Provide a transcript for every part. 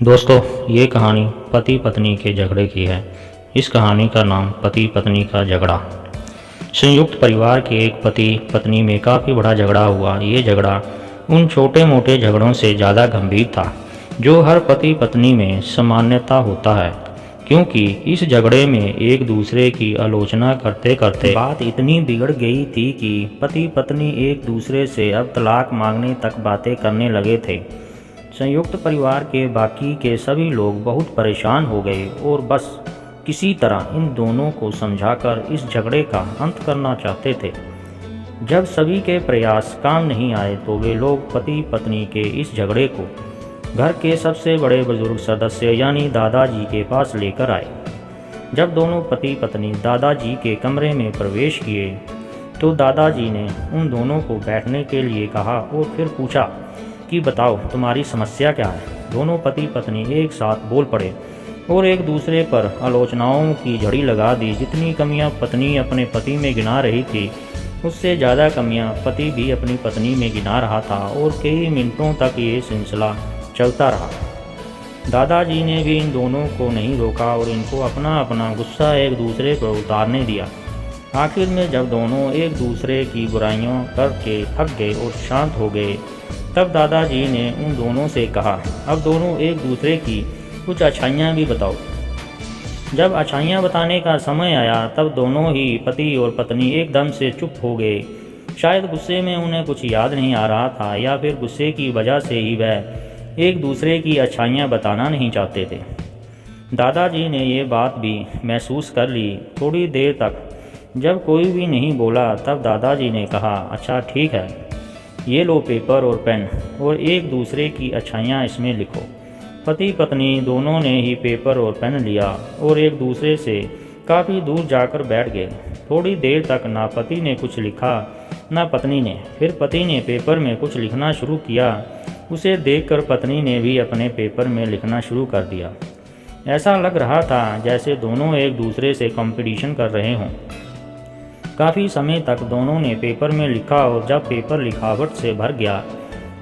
दोस्तों, ये कहानी पति पत्नी के झगड़े की है। इस कहानी का नाम पति पत्नी का झगड़ा। संयुक्त परिवार के एक पति पत्नी में काफ़ी बड़ा झगड़ा हुआ। ये झगड़ा उन छोटे मोटे झगड़ों से ज़्यादा गंभीर था जो हर पति पत्नी में सामान्यता होता है, क्योंकि इस झगड़े में एक दूसरे की आलोचना करते करते बात इतनी बिगड़ गई थी कि पति पत्नी एक दूसरे से अब तलाक मांगने तक बातें करने लगे थे। संयुक्त परिवार के बाकी के सभी लोग बहुत परेशान हो गए और बस किसी तरह इन दोनों को समझाकर इस झगड़े का अंत करना चाहते थे। जब सभी के प्रयास काम नहीं आए तो वे लोग पति पत्नी के इस झगड़े को घर के सबसे बड़े बुजुर्ग सदस्य यानी दादाजी के पास लेकर आए। जब दोनों पति पत्नी दादाजी के कमरे में प्रवेश किए तो दादाजी ने उन दोनों को बैठने के लिए कहा और फिर पूछा कि बताओ तुम्हारी समस्या क्या है। दोनों पति पत्नी एक साथ बोल पड़े और एक दूसरे पर आलोचनाओं की झड़ी लगा दी। जितनी कमियां पत्नी अपने पति में गिना रही थी, उससे ज़्यादा कमियां पति भी अपनी पत्नी में गिना रहा था और कई मिनटों तक ये सिलसिला चलता रहा। दादाजी ने भी इन दोनों को नहीं रोका और इनको अपना अपना गुस्सा एक दूसरे पर उतारने दिया। आखिर में जब दोनों एक दूसरे की बुराइयों करके थक गए और शांत हो गए, तब दादाजी ने उन दोनों से कहा, अब दोनों एक दूसरे की कुछ अच्छाइयाँ भी बताओ। जब अच्छाइयाँ बताने का समय आया तब दोनों ही पति और पत्नी एकदम से चुप हो गए। शायद गुस्से में उन्हें कुछ याद नहीं आ रहा था या फिर गुस्से की वजह से ही वह एक दूसरे की अच्छाइयाँ बताना नहीं चाहते थे। दादाजी ने ये बात भी महसूस कर ली। थोड़ी देर तक जब कोई भी नहीं बोला तब दादाजी ने कहा, अच्छा ठीक है, ये लो पेपर और पेन और एक दूसरे की अच्छाइयाँ इसमें लिखो। पति पत्नी दोनों ने ही पेपर और पेन लिया और एक दूसरे से काफ़ी दूर जाकर बैठ गए। थोड़ी देर तक ना पति ने कुछ लिखा ना पत्नी ने। फिर पति ने पेपर में कुछ लिखना शुरू किया। उसे देखकर पत्नी ने भी अपने पेपर में लिखना शुरू कर दिया। ऐसा लग रहा था जैसे दोनों एक दूसरे से कंपटीशन कर रहे हों। काफ़ी समय तक दोनों ने पेपर में लिखा और जब पेपर लिखावट से भर गया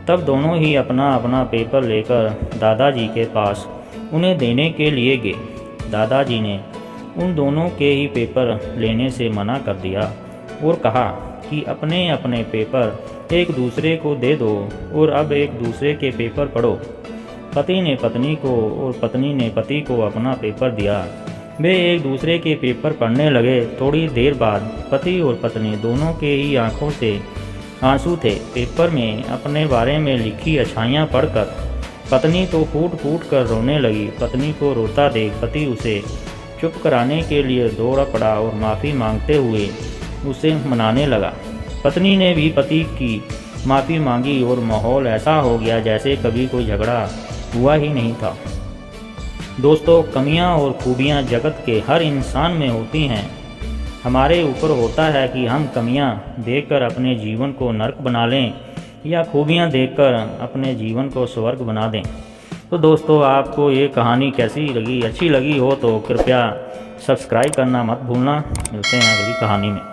तब दोनों ही अपना अपना पेपर लेकर दादाजी के पास उन्हें देने के लिए गए। दादाजी ने उन दोनों के ही पेपर लेने से मना कर दिया और कहा कि अपने अपने पेपर एक दूसरे को दे दो और अब एक दूसरे के पेपर पढ़ो। पति ने पत्नी को और पत्नी ने पति को अपना पेपर दिया। वे एक दूसरे के पेपर पढ़ने लगे। थोड़ी देर बाद पति और पत्नी दोनों के ही आंखों से आंसू थे। पेपर में अपने बारे में लिखी अच्छाइयाँ पढ़कर पत्नी तो फूट फूट कर रोने लगी। पत्नी को रोता देख पति उसे चुप कराने के लिए दौड़ पड़ा और माफ़ी मांगते हुए उसे मनाने लगा। पत्नी ने भी पति की माफ़ी मांगी और माहौल ऐसा हो गया जैसे कभी कोई झगड़ा हुआ ही नहीं था। दोस्तों, कमियां और खूबियां जगत के हर इंसान में होती हैं। हमारे ऊपर होता है कि हम कमियां देखकर अपने जीवन को नर्क बना लें या खूबियां देखकर अपने जीवन को स्वर्ग बना दें। तो दोस्तों, आपको ये कहानी कैसी लगी? अच्छी लगी हो तो कृपया सब्सक्राइब करना मत भूलना। मिलते हैं अगली कहानी में।